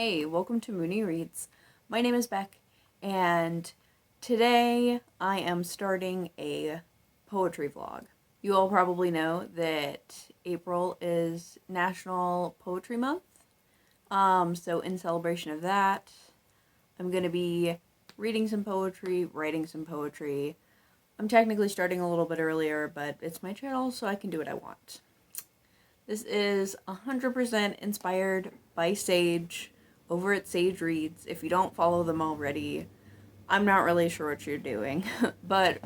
Hey, welcome to Mooney Reads. My name is Beck, and today I am starting a poetry vlog. You all probably know that April is National Poetry Month. So in celebration of that, I'm going to be reading some poetry, writing some poetry. I'm technically starting a little bit earlier, but it's my channel, so I can do what I want. This is 100% inspired by Sage over at Sage Reads. If you don't follow them already, I'm not really sure what you're doing. But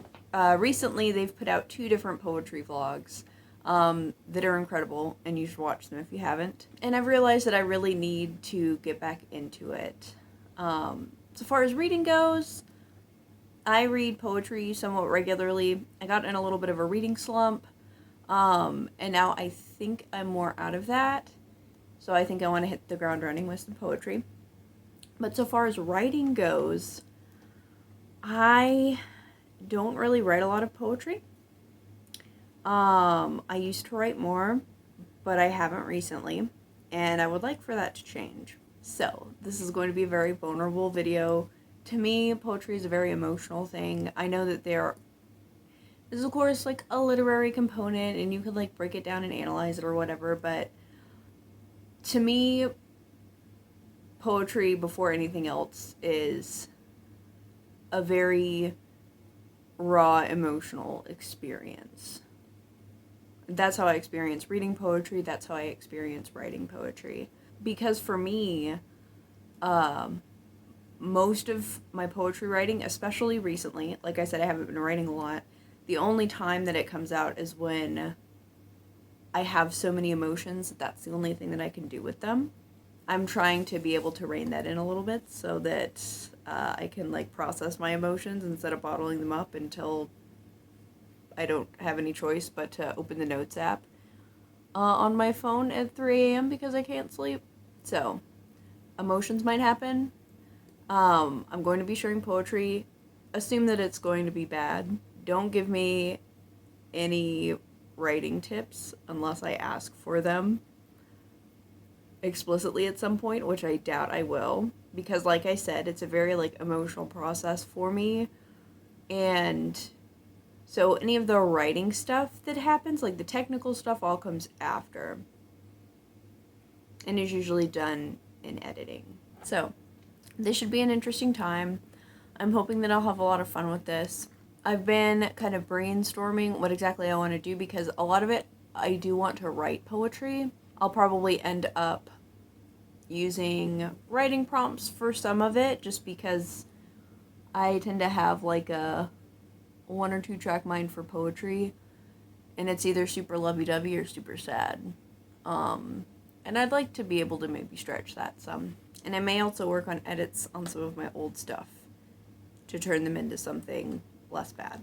recently they've put out 2 different poetry vlogs that are incredible, and you should watch them if you haven't. And I've realized that I really need to get back into it. So far as reading goes, I read poetry somewhat regularly. I got in a little bit of a reading slump, and now I think I'm more out of that. So I think I want to hit the ground running with some poetry. But so far as writing goes, I don't really write a lot of poetry. I used to write more, but I haven't recently, and I would like for that to change. So this is going to be a very vulnerable video. To me, poetry is a very emotional thing. I know that there's of course like a literary component, and you could like break it down and analyze it or whatever, but to me, poetry before anything else is a very raw emotional experience. That's how I experience reading poetry. That's how I experience writing poetry. Because for me, most of my poetry writing, especially recently, like I said, I haven't been writing a lot. The only time that it comes out is when I have so many emotions that that's the only thing that I can do with them. I'm trying to be able to rein that in a little bit so that I can like process my emotions instead of bottling them up until I don't have any choice but to open the notes app on my phone at 3 a.m. because I can't sleep. So emotions might happen. I'm going to be sharing poetry. Assume that it's going to be bad. Don't give me any writing tips unless I ask for them explicitly at some point, which I doubt I will, because like I said, it's a very like emotional process for me. And so any of the writing stuff that happens, like the technical stuff, all comes after and is usually done in editing. So this should be an interesting time. I'm hoping that I'll have a lot of fun with this. I've been kind of brainstorming what exactly I want to do, because a lot of it I do want to write poetry. I'll probably end up using writing prompts for some of it, just because I tend to have like a 1 or 2 track mind for poetry, and it's either super lovey-dovey or super sad. And I'd like to be able to maybe stretch that some. And I may also work on edits on some of my old stuff to turn them into something less bad.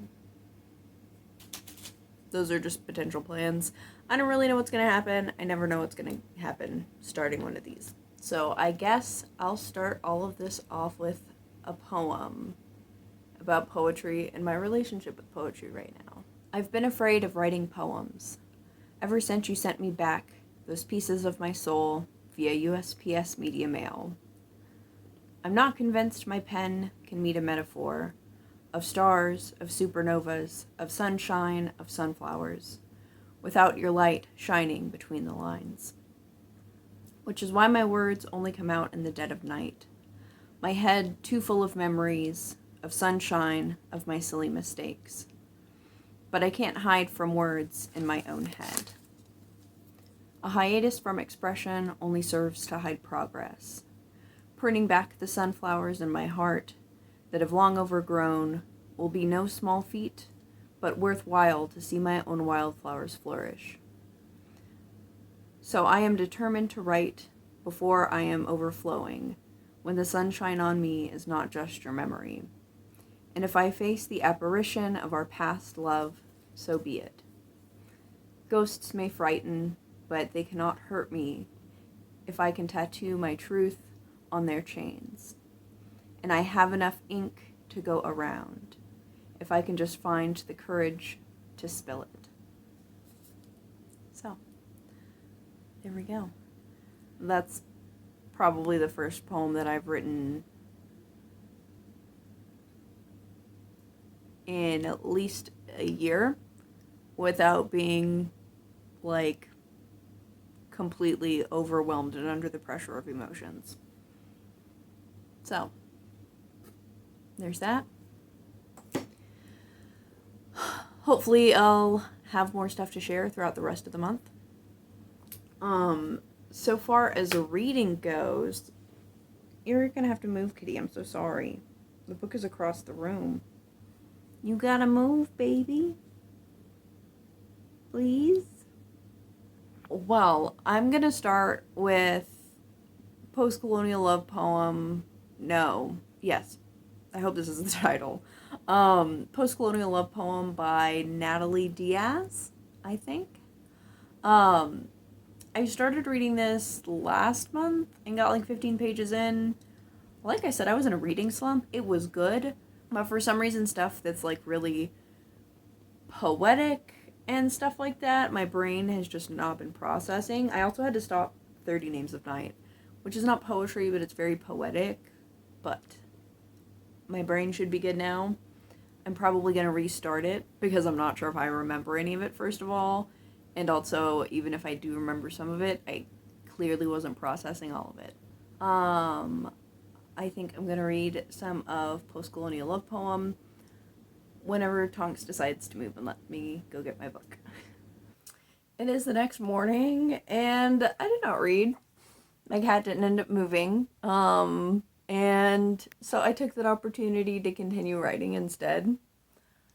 Those are just potential plans. I don't really know what's going to happen. I never know what's going to happen starting one of these. So I guess I'll start all of this off with a poem about poetry and my relationship with poetry right now. I've been afraid of writing poems ever since you sent me back those pieces of my soul via USPS media mail. I'm not convinced my pen can meet a metaphor of stars, of supernovas, of sunshine, of sunflowers, without your light shining between the lines. Which is why my words only come out in the dead of night, my head too full of memories, of sunshine, of my silly mistakes. But I can't hide from words in my own head. A hiatus from expression only serves to hide progress, pruning back the sunflowers in my heart that have long overgrown will be no small feat, but worthwhile to see my own wildflowers flourish. So I am determined to write before I am overflowing, when the sunshine on me is not just your memory. And if I face the apparition of our past love, so be it. Ghosts may frighten, but they cannot hurt me if I can tattoo my truth on their chains. And I have enough ink to go around, if I can just find the courage to spill it. So, there we go. That's probably the first poem that I've written in at least a year without being, like, completely overwhelmed and under the pressure of emotions. So, there's that. Hopefully I'll have more stuff to share throughout the rest of the month. So far as a reading goes, you're gonna have to move, Kitty. I'm so sorry. The book is across the room. You gotta move, baby. Please? Well, I'm gonna start with Postcolonial love poem. No. Yes. I hope this is the title. Postcolonial love poem by Natalie Diaz, I think. I started reading this last month and got like 15 pages in. Like I said, I was in a reading slump. It was good, but for some reason stuff that's like really poetic and stuff like that, my brain has just not been processing. I also had to stop 30 Names of Night, which is not poetry, but it's very poetic. But my brain should be good now. I'm probably going to restart it because I'm not sure if I remember any of it, first of all. And also, even if I do remember some of it, I clearly wasn't processing all of it. I think I'm going to read some of Postcolonial love poem whenever Tonks decides to move and let me go get my book. It is the next morning, and I did not read. My cat didn't end up moving. And so I took that opportunity to continue writing instead.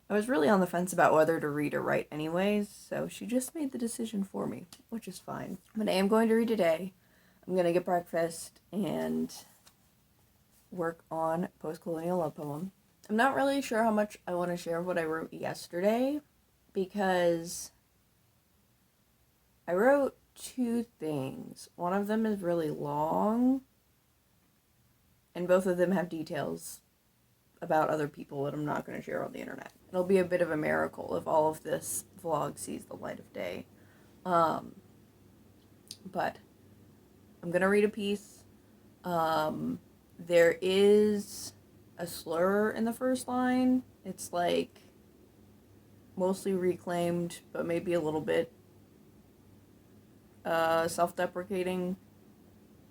I was really on the fence about whether to read or write anyways, so she just made the decision for me, which is fine. But I am going to read today. I'm going to get breakfast and work on Postcolonial love poem. I'm not really sure how much I want to share of what I wrote yesterday, because I wrote 2 things. One of them is really long, and both of them have details about other people that I'm not going to share on the internet. It'll be a bit of a miracle if all of this vlog sees the light of day. But I'm going to read a piece. There is a slur in the first line. It's like mostly reclaimed, but maybe a little bit self-deprecating.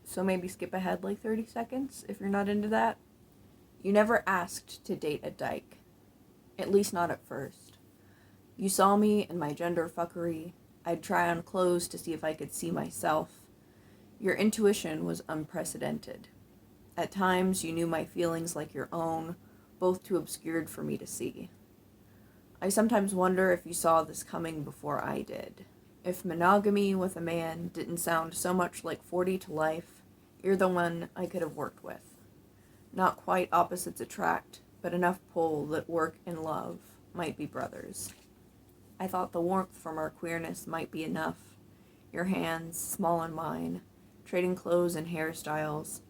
So maybe skip ahead like 30 seconds if you're not into that. You never asked to date a dyke. At least not at first. You saw me in my gender fuckery. I'd try on clothes to see if I could see myself. Your intuition was unprecedented. At times you knew my feelings like your own, both too obscured for me to see. I sometimes wonder if you saw this coming before I did. If monogamy with a man didn't sound so much like 40 to life, you're the one I could have worked with. Not quite opposites attract, but enough pull that work and love might be brothers. I thought the warmth from our queerness might be enough. Your hands, small in mine, trading clothes and hairstyles.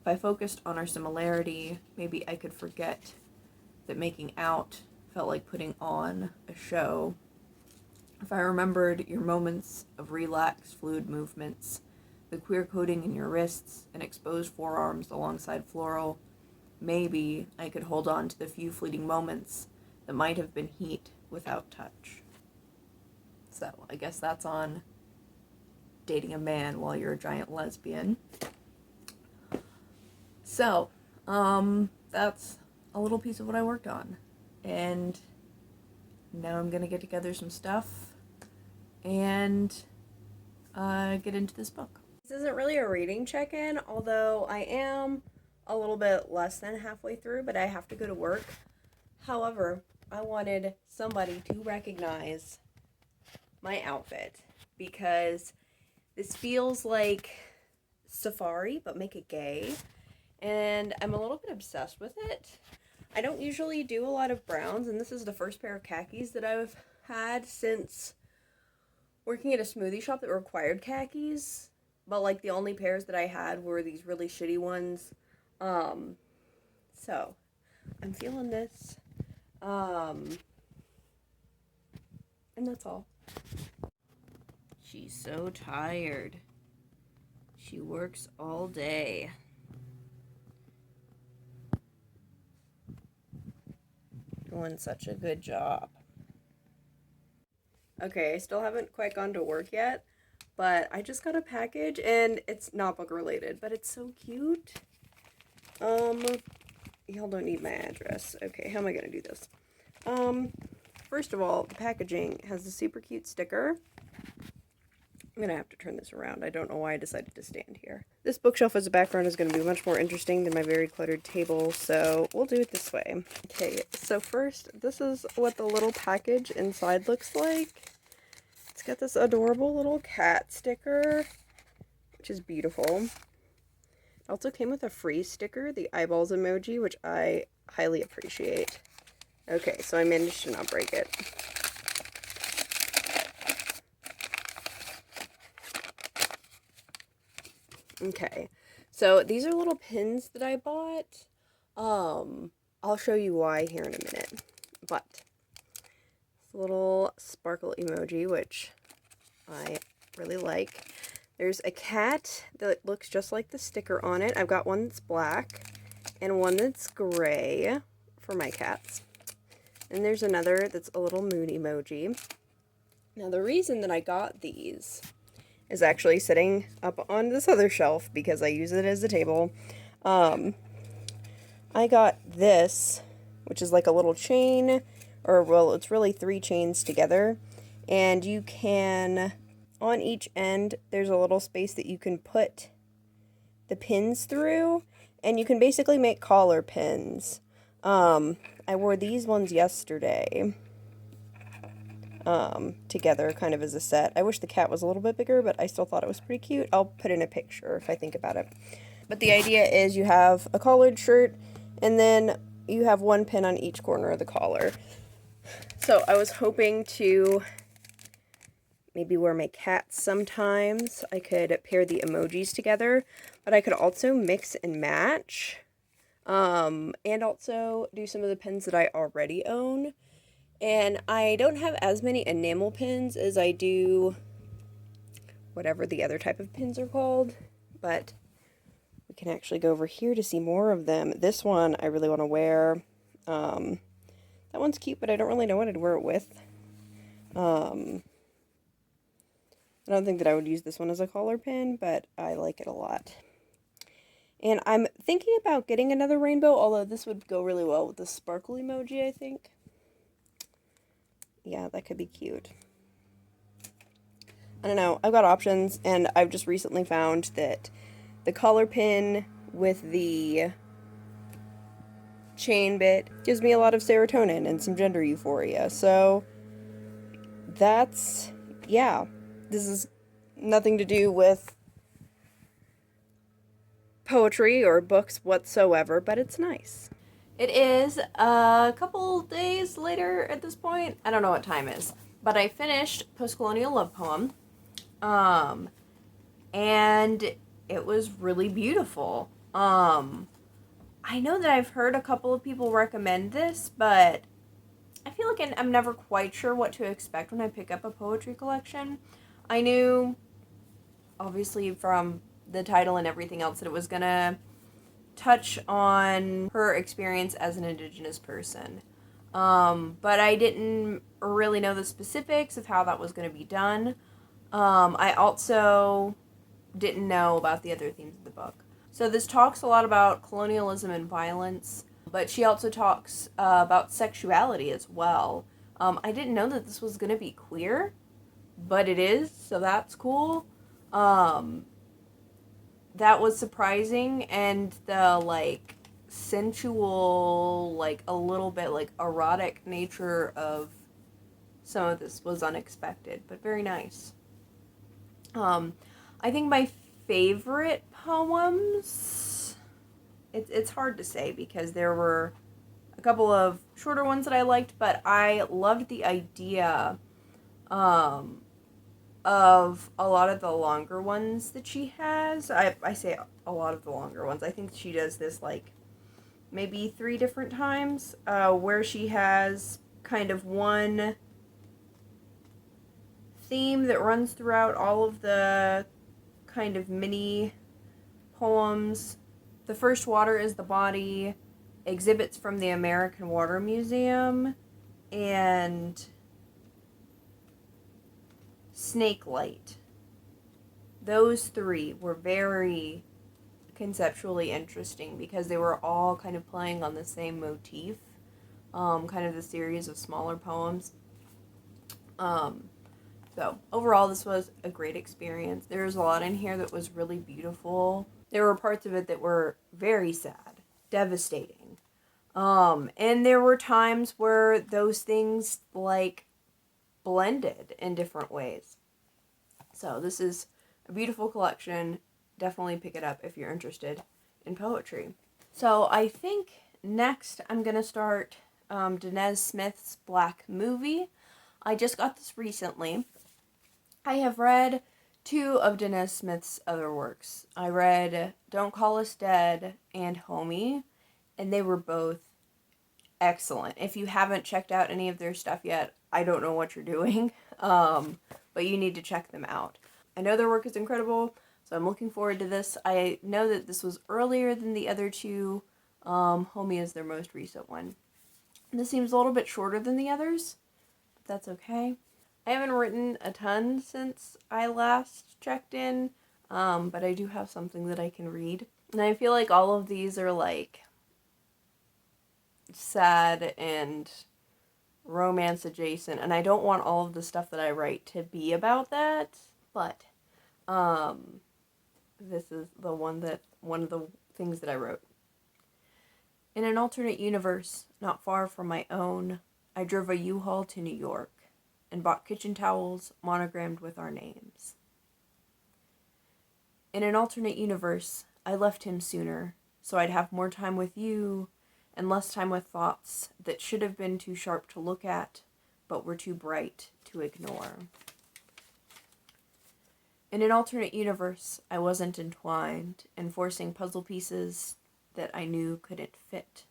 If I focused on our similarity, maybe I could forget that making out felt like putting on a show. If I remembered your moments of relaxed, fluid movements, the queer coating in your wrists and exposed forearms alongside floral, maybe I could hold on to the few fleeting moments that might have been heat without touch. So, I guess that's on dating a man while you're a giant lesbian. So, that's a little piece of what I worked on. And now I'm gonna get together some stuff and get into this book. This isn't really a reading check-in, although I am a little bit less than halfway through, but I have to go to work. However, I wanted somebody to recognize my outfit because this feels like safari, but make it gay, and I'm a little bit obsessed with it. I don't usually do a lot of browns, and this is the first pair of khakis that I've had since working at a smoothie shop that required khakis, but like the only pairs that I had were these really shitty ones. So I'm feeling this. And that's all. She's so tired. She works all day. Doing such a good job. Okay, I still haven't quite gone to work yet, but I just got a package, and it's not book related, but it's so cute. Y'all don't need my address. Okay, how am I gonna do this? First of all, the packaging has a super cute sticker. I'm gonna have to turn this around. I don't know why I decided to stand here. This bookshelf as a background is gonna be much more interesting than my very cluttered table, so we'll do it this way. Okay, so first, this is what the little package inside looks like. It's got this adorable little cat sticker, which is beautiful. It also came with a free sticker, the eyeballs emoji, which I highly appreciate. Okay, so I managed to not break it. Okay, so these are little pins that I bought. I'll show you why here in a minute. But this little sparkle emoji, which I really like. There's a cat that looks just like the sticker on it. I've got one that's black and one that's gray for my cats. And there's another that's a little moon emoji. Now the reason that I got these is actually sitting up on this other shelf because I use it as a table. I got this, which is like a little chain, or well, it's really 3 chains together, and you can, on each end, there's a little space that you can put the pins through, and you can basically make collar pins. I wore these ones yesterday. Together kind of as a set. I wish the cat was a little bit bigger, but I still thought it was pretty cute. I'll put in a picture if I think about it. But the idea is you have a collared shirt, and then you have 1 pin on each corner of the collar. So I was hoping to maybe wear my cats sometimes. I could pair the emojis together, but I could also mix and match. And also do some of the pins that I already own. And I don't have as many enamel pins as I do whatever the other type of pins are called, but we can actually go over here to see more of them. This one I really want to wear. That one's cute, but I don't really know what I'd wear it with. I don't think that I would use this one as a collar pin, but I like it a lot. And I'm thinking about getting another rainbow, although this would go really well with the sparkle emoji, I think. Yeah, that could be cute. I don't know. I've got options, and I've just recently found that the collar pin with the chain bit gives me a lot of serotonin and some gender euphoria. So that's, yeah. This is nothing to do with poetry or books whatsoever, but it's nice. It is a couple days later at this point. I don't know what time is, but I finished Postcolonial Love Poem, and it was really beautiful. I know that I've heard a couple of people recommend this, but I feel like I'm never quite sure what to expect when I pick up a poetry collection. I knew, obviously, from the title and everything else that it was gonna touch on her experience as an Indigenous person. But I didn't really know the specifics of how that was going to be done. I also didn't know about the other themes of the book. So this talks a lot about colonialism and violence, but she also talks about sexuality as well. I didn't know that this was going to be queer, but it is, so that's cool. That was surprising, and the, like, sensual, like, a little bit, like, erotic nature of some of this was unexpected, but very nice. I think my favorite poems, it's hard to say because there were a couple of shorter ones that I liked, but I loved the idea, of a lot of the longer ones that she has. I say a lot of the longer ones. I think she does this like maybe 3 different times, where she has kind of one theme that runs throughout all of the kind of mini poems. The First Water is the Body, Exhibits from the American Water Museum, and Snake Light. Those three were very conceptually interesting because they were all kind of playing on the same motif, kind of the series of smaller poems. So overall, this was a great experience. There was a lot in here that was really beautiful. There were parts of it that were very sad, devastating. And there were times where those things, like, blended in different ways. So this is a beautiful collection. Definitely pick it up if you're interested in poetry. So I think next I'm going to start Danez Smith's Black Movie. I just got this recently. I have read 2 of Danez Smith's other works. I read Don't Call Us Dead and Homie, and they were both excellent. If you haven't checked out any of their stuff yet, I don't know what you're doing, but you need to check them out. I know their work is incredible, so I'm looking forward to this. I know that this was earlier than the other 2. Homie is their most recent one. This seems a little bit shorter than the others, but that's okay. I haven't written a ton since I last checked in, but I do have something that I can read. And I feel like all of these are, like, sad and romance adjacent, and I don't want all of the stuff that I write to be about that, but this is one of the things that I wrote. In an alternate universe, not far from my own, I drove a U-Haul to New York and bought kitchen towels monogrammed with our names. In an alternate universe, I left him sooner, so I'd have more time with you and less time with thoughts that should have been too sharp to look at, but were too bright to ignore. In an alternate universe, I wasn't entwined, enforcing puzzle pieces that I knew couldn't fit,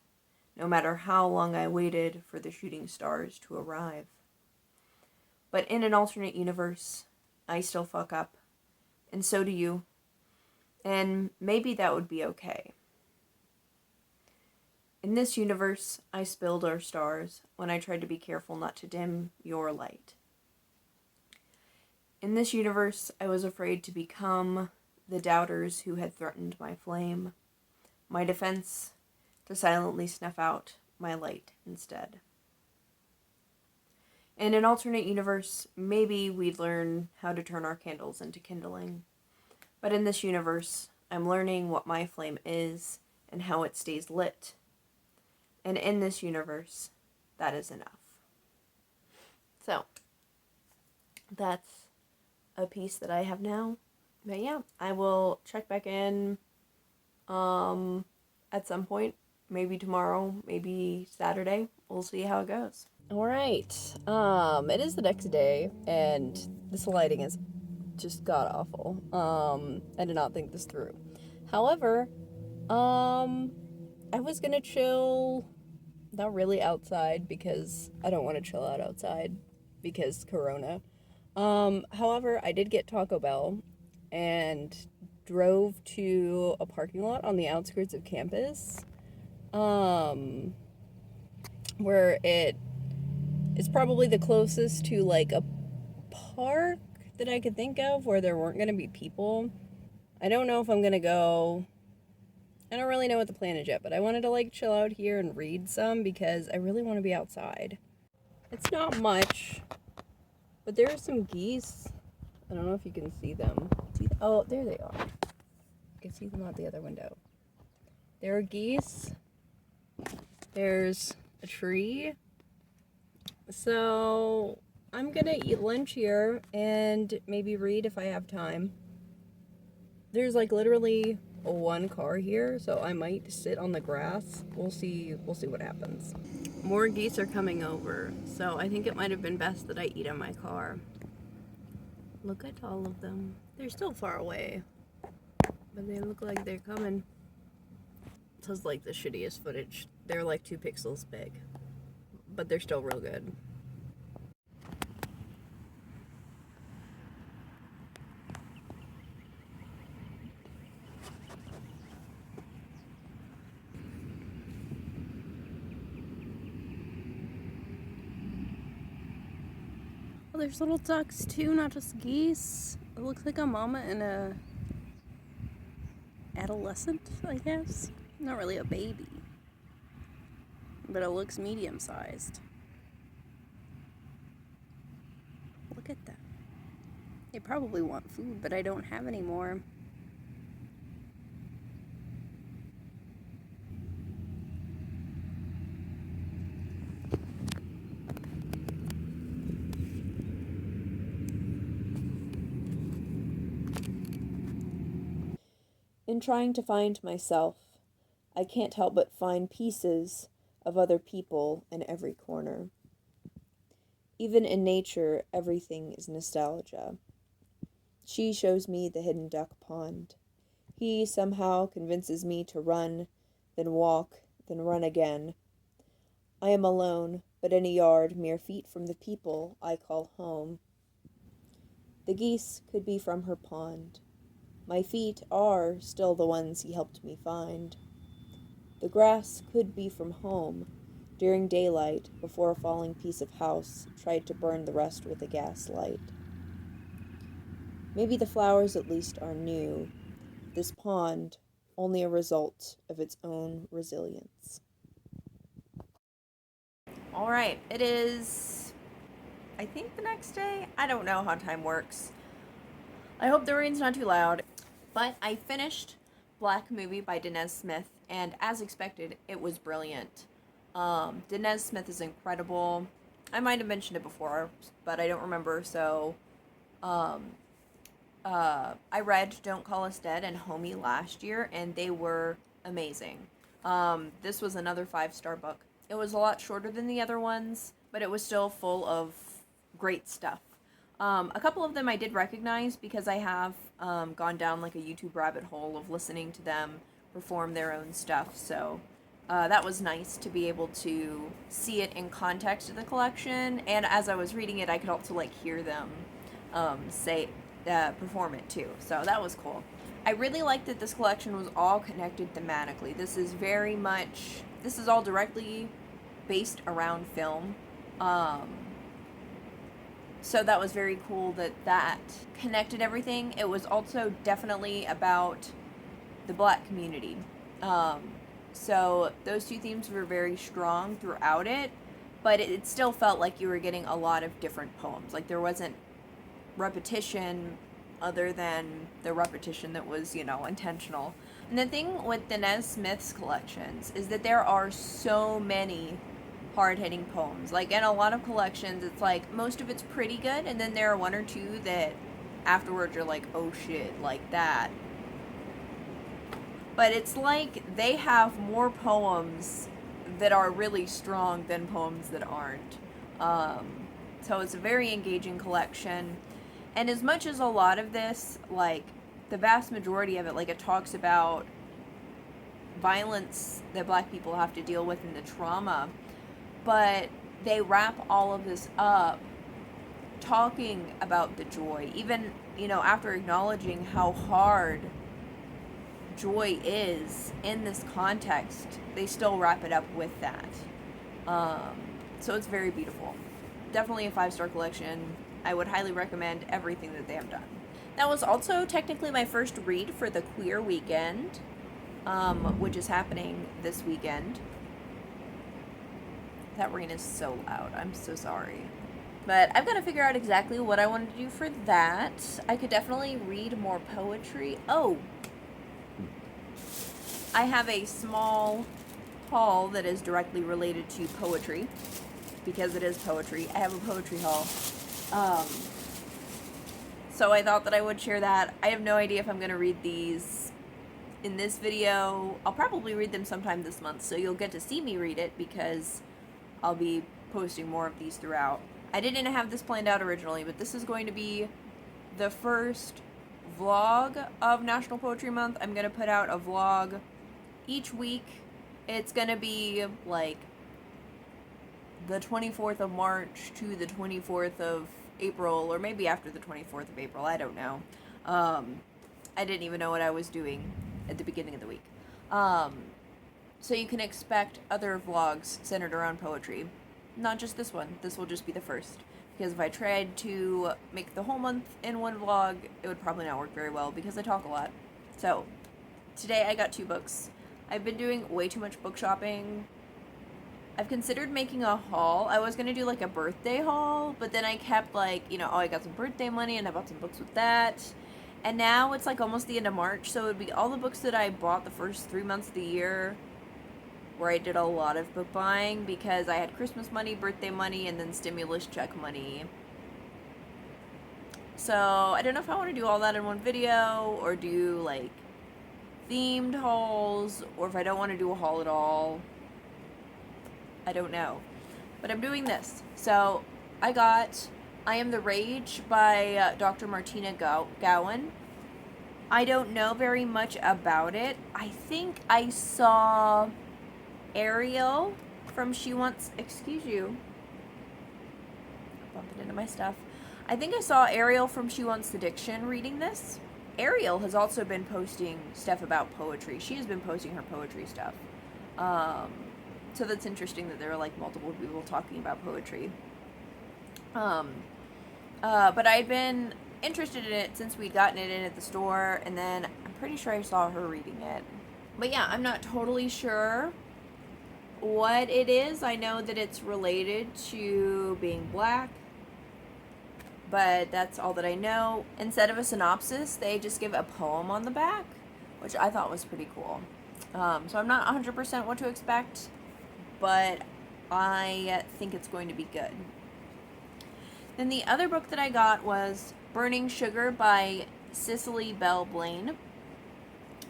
no matter how long I waited for the shooting stars to arrive. But in an alternate universe, I still fuck up, and so do you, and maybe that would be okay. In this universe, I spilled our stars when I tried to be careful not to dim your light. In this universe, I was afraid to become the doubters who had threatened my flame, my defense to silently snuff out my light instead. In an alternate universe, maybe we'd learn how to turn our candles into kindling. But in this universe, I'm learning what my flame is and how it stays lit. And in this universe, that is enough. So, that's a piece that I have now. But yeah, I will check back in at some point. Maybe tomorrow, maybe Saturday. We'll see how it goes. Alright, it is the next day, and this lighting is just god-awful. I did not think this through. However, I was gonna chill, not really outside, because I don't want to chill out outside, because Corona. However, I did get Taco Bell, and drove to a parking lot on the outskirts of campus, where it's probably the closest to, like, a park that I could think of where there weren't going to be people. I don't know if I'm going to go. I don't really know what the plan is yet, but I wanted to, like, chill out here and read some because I really want to be outside. It's not much, but there are some geese. I don't know if you can see them. Oh, there they are. You can see them out the other window. There are geese. There's a tree. So I'm gonna eat lunch here and maybe read if I have time. There's, like, literally one car here, so I might sit on the grass. We'll see what happens. More geese are coming over, so I think it might have been best that I eat in my car. Look at all of them. They're still far away, but they look like they're coming. This is, like, the shittiest footage. They're like 2 pixels big, but they're still real good. Oh, there's little ducks too, not just geese. It looks like a mama and a adolescent, I guess. Not really a baby, but it looks medium-sized. Look at that. They probably want food, but I don't have any more. In trying to find myself, I can't help but find pieces of other people in every corner. Even in nature, everything is nostalgia. She shows me the hidden duck pond. He somehow convinces me to run, then walk, then run again. I am alone, but in a yard mere feet from the people I call home. The geese could be from her pond. My feet are still the ones he helped me find. The grass could be from home, during daylight, before a falling piece of house tried to burn the rest with a gas light. Maybe the flowers at least are new, this pond only a result of its own resilience. All right, it is, I think, the next day. I don't know how time works. I hope the rain's not too loud. But I finished Black Movie by Danez Smith, and as expected, it was brilliant. Danez Smith is incredible. I might have mentioned it before, but I don't remember, so I read Don't Call Us Dead and Homie last year, and they were amazing. This was another 5-star book. It was a lot shorter than the other ones, but it was still full of great stuff. A couple of them I did recognize because I have gone down like a YouTube rabbit hole of listening to them perform their own stuff, so that was nice to be able to see it in context of the collection, and as I was reading it, I could also like hear them perform it too, so that was cool. I really liked that this collection was all connected thematically. This is all directly based around film. So that was very cool that connected everything. It was also definitely about the Black community. So those two themes were very strong throughout it, but it still felt like you were getting a lot of different poems. Like there wasn't repetition other than the repetition that was, intentional. And the thing with Danez Smith's collections is that there are so many hard-hitting poems. Like in a lot of collections, it's like most of it's pretty good, and then there are one or two that afterwards you're like, oh shit, like that. But it's like they have more poems that are really strong than poems that aren't. So it's a very engaging collection. And as much as a lot of this, like the vast majority of it, like it talks about violence that Black people have to deal with and the trauma, but they wrap all of this up talking about the joy, even, after acknowledging how hard joy is in this context, they still wrap it up with that. So it's very beautiful. Definitely a 5-star collection. I would highly recommend everything that they have done. That was also technically my first read for the Queer Weekend, which is happening this weekend. That rain is so loud. I'm so sorry. But I've got to figure out exactly what I want to do for that. I could definitely read more poetry. Oh! I have a small haul that is directly related to poetry, because it is poetry. I have a poetry haul. So I thought that I would share that. I have no idea if I'm going to read these in this video. I'll probably read them sometime this month, so you'll get to see me read it because I'll be posting more of these throughout. I didn't have this planned out originally, but this is going to be the first vlog of National Poetry Month. I'm going to put out a vlog each week. It's going to be like the 24th of March to the 24th of April, or maybe after the 24th of April, I don't know. I didn't even know what I was doing at the beginning of the week. So you can expect other vlogs centered around poetry. Not just this one. This will just be the first. because if I tried to make the whole month in one vlog, it would probably not work very well because I talk a lot. So, today I got 2 books. I've been doing way too much book shopping. I've considered making a haul. I was going to do like a birthday haul, but then I kept like, oh, I got some birthday money and I bought some books with that. And now it's like almost the end of March, so it would be all the books that I bought the first 3 months of the year where I did a lot of book buying because I had Christmas money, birthday money, and then stimulus check money. So I don't know if I want to do all that in one video or do like themed hauls, or if I don't want to do a haul at all. I don't know. But I'm doing this. So I got I Am the Rage by Dr. Martina McGowan. I don't know very much about it. I think I saw Ariel from She Wants... Excuse you. Bumping into my stuff. I think I saw Ariel from She Wants Addiction reading this. Ariel has also been posting stuff about poetry. She has been posting her poetry stuff. So that's interesting that there are like multiple people talking about poetry. But I'd been interested in it since we'd gotten it in at the store, and then I'm pretty sure I saw her reading it. But yeah, I'm not totally sure what it is. I know that it's related to being black, but that's all that I know. Instead of a synopsis, they just give a poem on the back, which I thought was pretty cool. So I'm not 100% what to expect, but I think it's going to be good. Then the other book that I got was Burning Sugar by Cicely, Belle, Blain.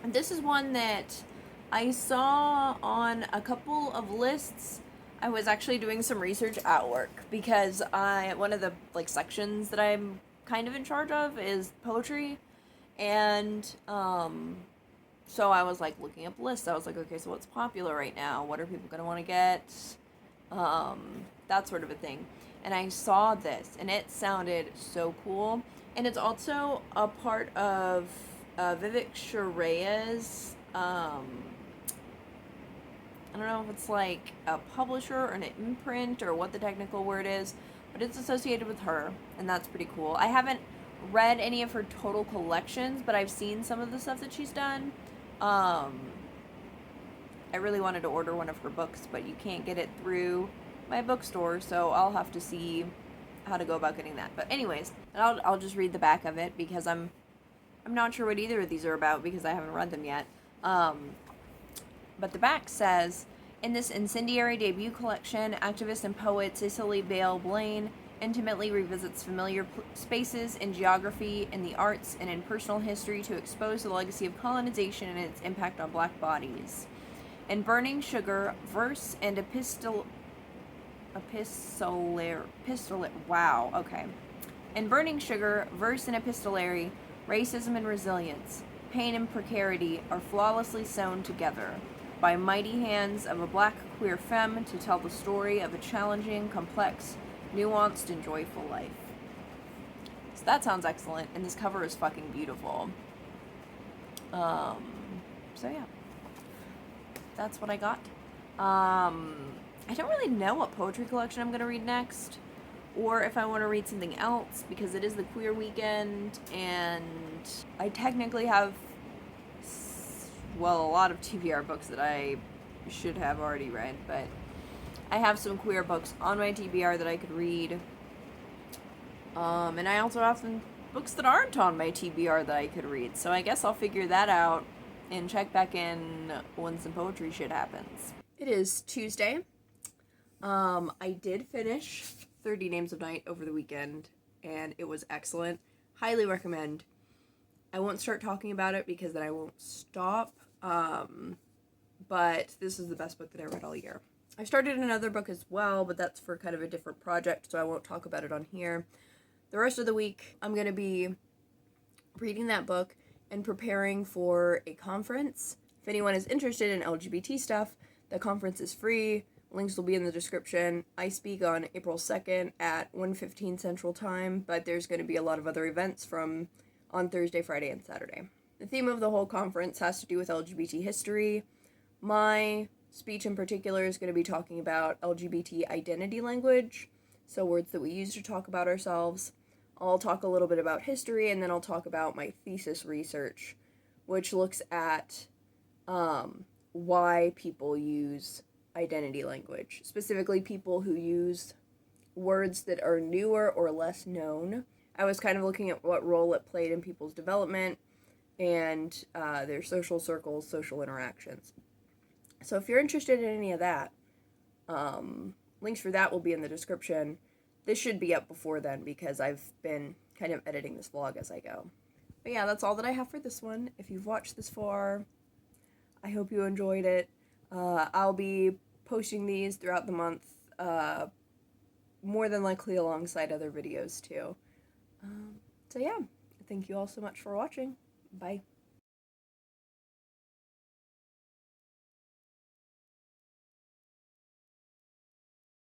And this is one that I saw on a couple of lists. I was actually doing some research at work because one of the like sections that I'm kind of in charge of is poetry, and so I was like looking up lists. I was like, okay, so what's popular right now? What are people gonna want to get? That sort of a thing. And I saw this, and it sounded so cool. And it's also a part of Vivek Sharaya's, I don't know if it's like a publisher or an imprint or what the technical word is, but it's associated with her, and that's pretty cool. I haven't read any of her total collections, but I've seen some of the stuff that she's done. I really wanted to order one of her books, but you can't get it through my bookstore, so I'll have to see how to go about getting that. But anyways, I'll just read the back of it because I'm not sure what either of these are about because I haven't read them yet. But the back says, in this incendiary debut collection, activist and poet Cicely Belle Blain intimately revisits familiar spaces in geography, in the arts, and in personal history to expose the legacy of colonization and its impact on black bodies. In Burning Sugar, verse and wow, okay. In Burning Sugar, verse and epistolary, racism and resilience, pain and precarity are flawlessly sewn together by mighty hands of a black queer femme to tell the story of a challenging, complex, nuanced, and joyful life. So that sounds excellent, and this cover is fucking beautiful. So yeah. That's what I got. I don't really know what poetry collection I'm going to read next, or if I want to read something else, because it is the queer weekend, and I technically have, well, a lot of TBR books that I should have already read, but I have some queer books on my TBR that I could read, and I also have some books that aren't on my TBR that I could read, so I guess I'll figure that out and check back in when some poetry shit happens. It is Tuesday. I did finish 30 Names of Night over the weekend, and it was excellent. Highly recommend. I won't start talking about it because then I won't stop, but this is the best book that I read all year. I started another book as well, but that's for kind of a different project, so I won't talk about it on here. The rest of the week, I'm going to be reading that book and preparing for a conference. If anyone is interested in LGBT stuff, the conference is free. Links will be in the description. I speak on April 2nd at 1:15 Central Time, but there's going to be a lot of other events on Thursday, Friday, and Saturday. The theme of the whole conference has to do with LGBT history. My speech in particular is going to be talking about LGBT identity language, so words that we use to talk about ourselves. I'll talk a little bit about history, and then I'll talk about my thesis research, which looks at why people use identity language, specifically people who use words that are newer or less known. I was kind of looking at what role it played in people's development and their social circles, social interactions. So if you're interested in any of that, links for that will be in the description. This should be up before then because I've been kind of editing this vlog as I go. But yeah, that's all that I have for this one. If you've watched this far, I hope you enjoyed it. I'll be posting these throughout the month, more than likely alongside other videos too. So yeah, thank you all so much for watching. Bye.